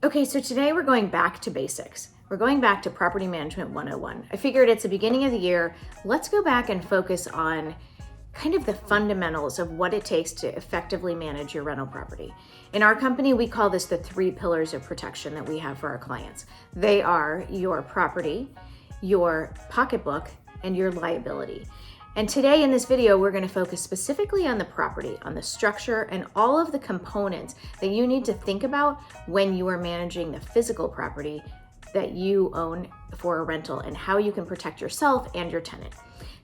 Okay, so today we're going back to basics. We're going back to Property Management 101. I figured it's the beginning of the year. Let's go back and focus on kind of the fundamentals of what it takes to effectively manage your rental property. In our company, we call this the 3 pillars of protection that we have for our clients. They are your property, your pocketbook, and your liability. And today in this video, we're going to focus specifically on the property, on the structure, and all of the components that you need to think about when you are managing the physical property that you own for a rental and how you can protect yourself and your tenant.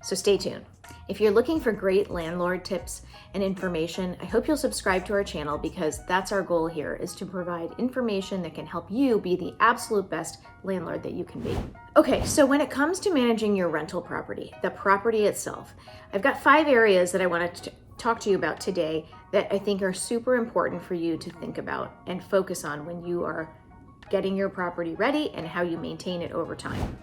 So stay tuned. If you're looking for great landlord tips and information, I hope you'll subscribe to our channel because that's our goal here, is to provide information that can help you be the absolute best landlord that you can be. Okay, so when it comes to managing your rental property, the property itself, I've got 5 areas that I want to talk to you about today that I think are super important for you to think about and focus on when you are getting your property ready and how you maintain it over time.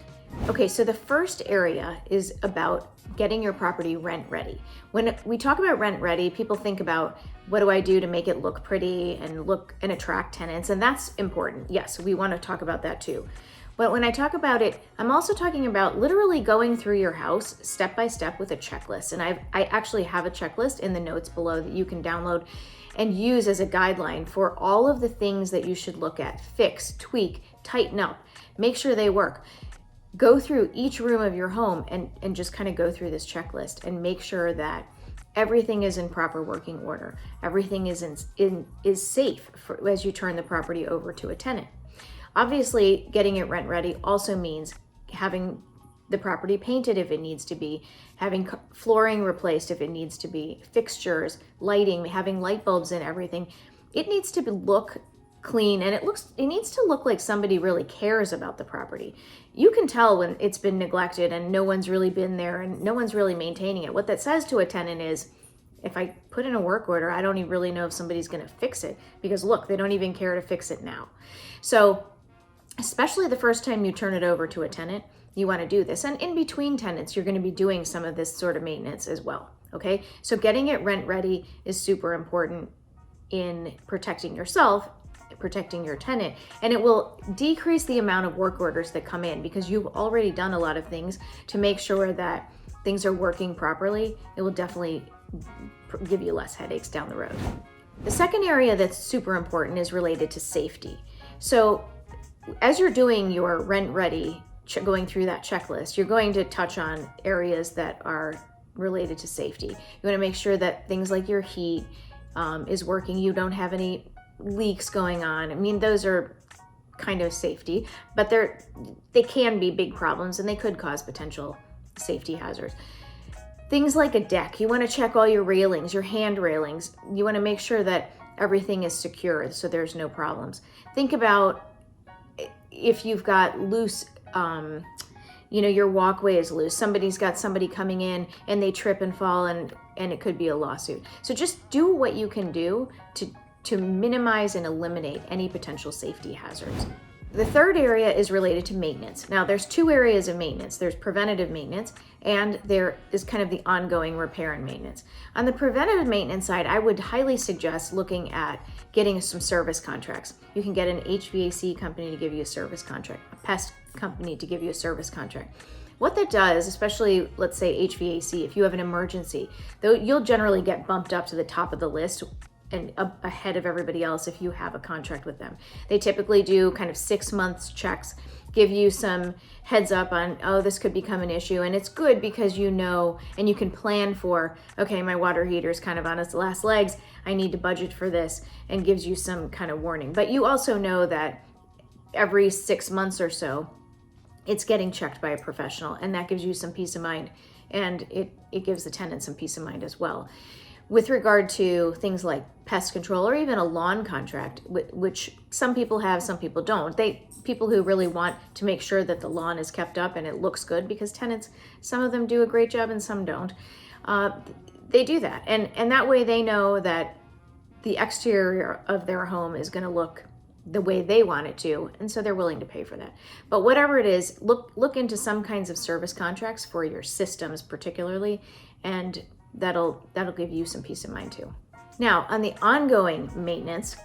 Okay, so the first area is about getting your property rent ready. When we talk about rent ready, people think about, what do I do to make it look pretty and attract tenants? And that's important. Yes, we want to talk about that too. But when I talk about it, I'm also talking about literally going through your house step by step with a checklist. And I actually have a checklist in the notes below that you can download and use as a guideline for all of the things that you should look at, fix, tweak, tighten up, make sure they work. Go through each room of your home and just kind of go through this checklist and make sure that everything is in proper working order. Everything is safe as you turn the property over to a tenant. Obviously, getting it rent ready also means having the property painted if it needs to be, having flooring replaced if it needs to be, fixtures, lighting, having light bulbs and everything. It needs to look clean, and it needs to look like somebody really cares about the property. You can tell when it's been neglected and no one's really been there and no one's really maintaining it. What that says to a tenant is, if I put in a work order, I don't even really know if somebody's going to fix it, because look, they don't even care to fix it now. So especially the first time you turn it over to a tenant, you want to do this. And in between tenants, you're going to be doing some of this sort of maintenance as well. Okay, so getting it rent ready is super important in protecting yourself, protecting your tenant, and it will decrease the amount of work orders that come in because you've already done a lot of things to make sure that things are working properly. It will definitely give you less headaches down the road. The second area that's super important is related to safety. So as you're doing your rent ready, going through that checklist, you're going to touch on areas that are related to safety. You want to make sure that things like your heat is working, you don't have any leaks going on. I mean, those are kind of safety, but they can be big problems and they could cause potential safety hazards. Things like a deck, you want to check all your railings, your hand railings. You want to make sure that everything is secured so there's no problems. Think about if you've got loose, your walkway is loose. Somebody's got somebody coming in and they trip and fall and it could be a lawsuit. So just do what you can do to minimize and eliminate any potential safety hazards. The third area is related to maintenance. Now, there's 2 areas of maintenance. There's preventative maintenance, and there is kind of the ongoing repair and maintenance. On the preventative maintenance side, I would highly suggest looking at getting some service contracts. You can get an HVAC company to give you a service contract, a pest company to give you a service contract. What that does, especially let's say HVAC, if you have an emergency, though you'll generally get bumped up to the top of the list and ahead of everybody else if you have a contract with them. They typically do kind of 6 months checks, give you some heads up on, oh, this could become an issue. And it's good because you know, and you can plan for, okay, my water heater is kind of on its last legs. I need to budget for this, and gives you some kind of warning. But you also know that every 6 months or so, it's getting checked by a professional, and that gives you some peace of mind. And it gives the tenant some peace of mind as well. With regard to things like pest control or even a lawn contract, which some people have, some people don't. People who really want to make sure that the lawn is kept up and it looks good, because tenants, some of them do a great job and some don't. They do that. And that way they know that the exterior of their home is going to look the way they want it to, and so they're willing to pay for that. But whatever it is, look into some kinds of service contracts for your systems particularly, and that'll give you some peace of mind too. Now, on the ongoing maintenance,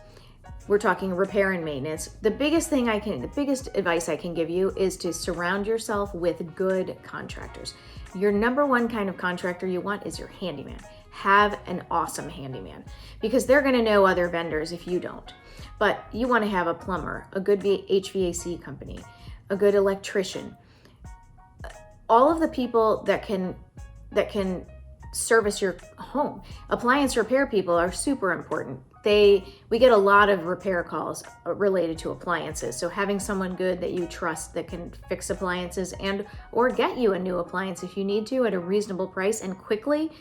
We're talking repair and maintenance. The biggest advice I can give you is to surround yourself with good contractors. Your number one kind of contractor you want is your handyman. Have an awesome handyman, because they're going to know other vendors if you don't. But you want to have a plumber, a good HVAC company, a good electrician, all of the people that can service your home. Appliance repair people are super important. We get a lot of repair calls related to appliances. So having someone good that you trust that can fix appliances or get you a new appliance if you need to at a reasonable price and quickly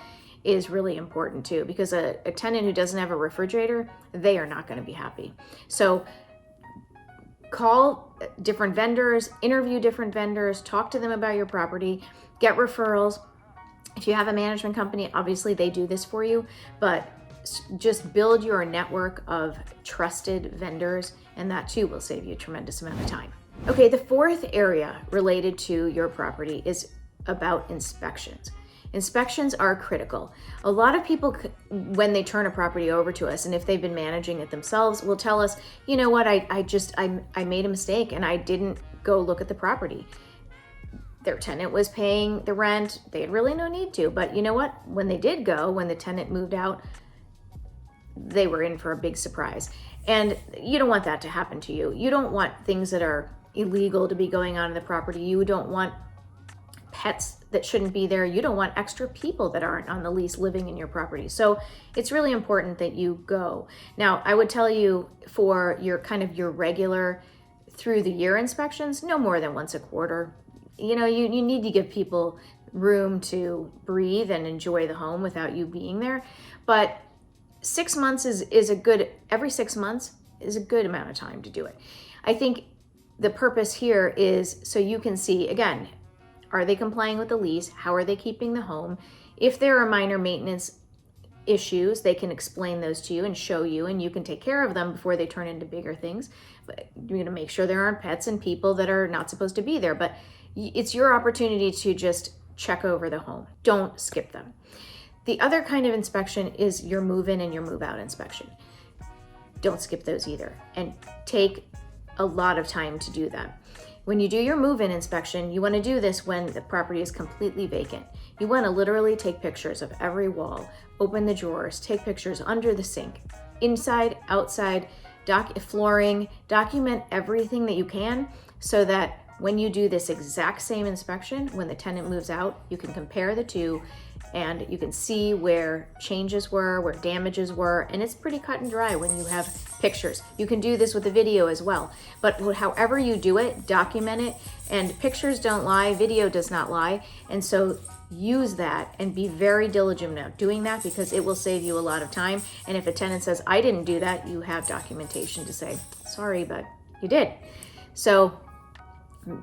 is really important too, because a tenant who doesn't have a refrigerator, they are not going to be happy. So call different vendors, interview different vendors, talk to them about your property, get referrals. If you have a management company, obviously they do this for you, but just build your network of trusted vendors, and that too will save you a tremendous amount of time. Okay, the fourth area related to your property is about inspections. Inspections are critical. A lot of people, when they turn a property over to us, and if they've been managing it themselves, will tell us, you know what, I made a mistake and I didn't go look at the property. Their tenant was paying the rent. They had really no need to, but you know what? When they did go, when the tenant moved out, they were in for a big surprise. And you don't want that to happen to you. You don't want things that are illegal to be going on in the property. You don't want pets that shouldn't be there. You don't want extra people that aren't on the lease living in your property. So it's really important that you go. Now, I would tell you for your regular through the year inspections, no more than once a quarter. You need to give people room to breathe and enjoy the home without you being there. But 6 months every 6 months is a good amount of time to do it. I think the purpose here is so you can see, again, are they complying with the lease? How are they keeping the home? If there are minor maintenance issues, they can explain those to you and show you, and you can take care of them before they turn into bigger things. But you're going to make sure there aren't pets and people that are not supposed to be there. But it's your opportunity to just check over the home. Don't skip them. The other kind of inspection is your move-in and your move-out inspection. Don't skip those either, and take a lot of time to do that. When you do your move-in inspection, you want to do this when the property is completely vacant. You want to literally take pictures of every wall, open the drawers, take pictures under the sink, inside, outside, flooring, document everything that you can so that when you do this exact same inspection, when the tenant moves out, you can compare the two and you can see where changes were, where damages were, and it's pretty cut and dry when you have pictures. You can do this with a video as well, but however you do it, document it, and pictures don't lie, video does not lie, and so use that and be very diligent about doing that because it will save you a lot of time. And if a tenant says, I didn't do that, you have documentation to say, sorry, but you did. So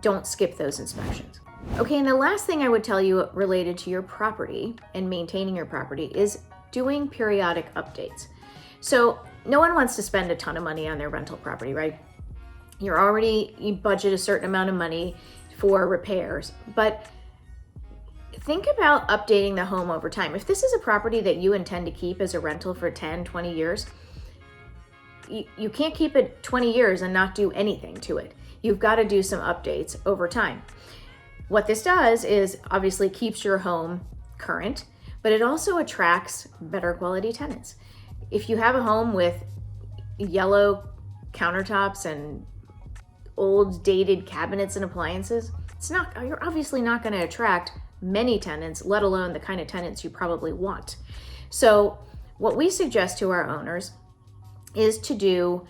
don't skip those inspections. Okay, and the last thing I would tell you related to your property and maintaining your property is doing periodic updates. So no one wants to spend a ton of money on their rental property, right? You budget a certain amount of money for repairs, but think about updating the home over time. If this is a property that you intend to keep as a rental for 10, 20 years, you can't keep it 20 years and not do anything to it. You've got to do some updates over time. What this does is obviously keeps your home current, but it also attracts better quality tenants. If you have a home with yellow countertops and old dated cabinets and appliances, you're obviously not going to attract many tenants, let alone the kind of tenants you probably want. So what we suggest to our owners is to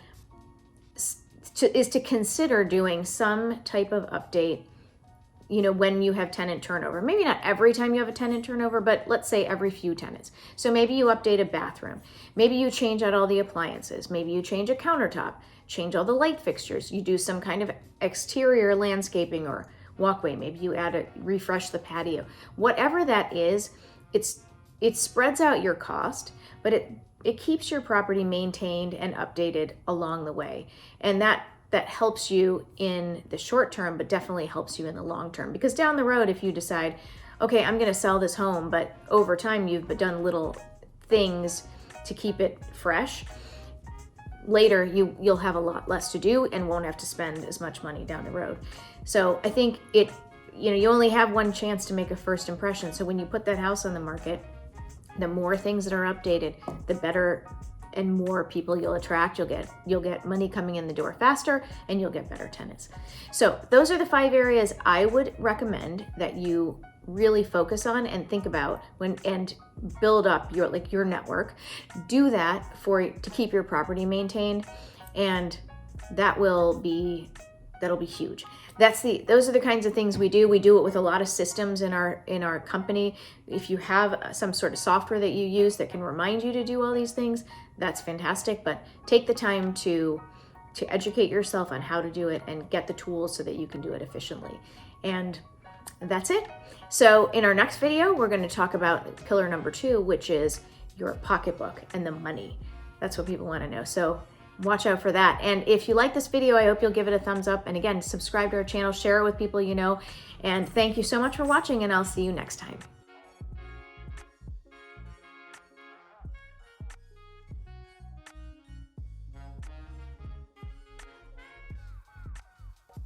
consider doing some type of update, when you have tenant turnover. Maybe not every time you have a tenant turnover, but let's say every few tenants. So maybe you update a bathroom. Maybe you change out all the appliances. Maybe you change a countertop, change all the light fixtures. You do some kind of exterior landscaping or walkway. Maybe you refresh the patio. Whatever that is, it spreads out your cost, but it keeps your property maintained and updated along the way. And that helps you in the short term, but definitely helps you in the long term. Because down the road, if you decide, okay, I'm going to sell this home, but over time you've done little things to keep it fresh, later you'll have a lot less to do and won't have to spend as much money down the road. So I think you only have one chance to make a first impression. So when you put that house on the market, the more things that are updated, the better and more people you'll attract. You'll get money coming in the door faster, and you'll get better tenants. So those are the 5 areas I would recommend that you really focus on and think about and build up your network. Do that to keep your property maintained, and that'll be huge. Those are the kinds of things we do. We do it with a lot of systems in our company. If you have some sort of software that you use that can remind you to do all these things, that's fantastic. But take the time to educate yourself on how to do it and get the tools so that you can do it efficiently. And that's it. So in our next video, we're going to talk about pillar number 2, which is your pocketbook and the money. That's what people want to know. So watch out for that. And if you like this video, I hope you'll give it a thumbs up. And again, subscribe to our channel, share it with people you know. And thank you so much for watching, and I'll see you next time.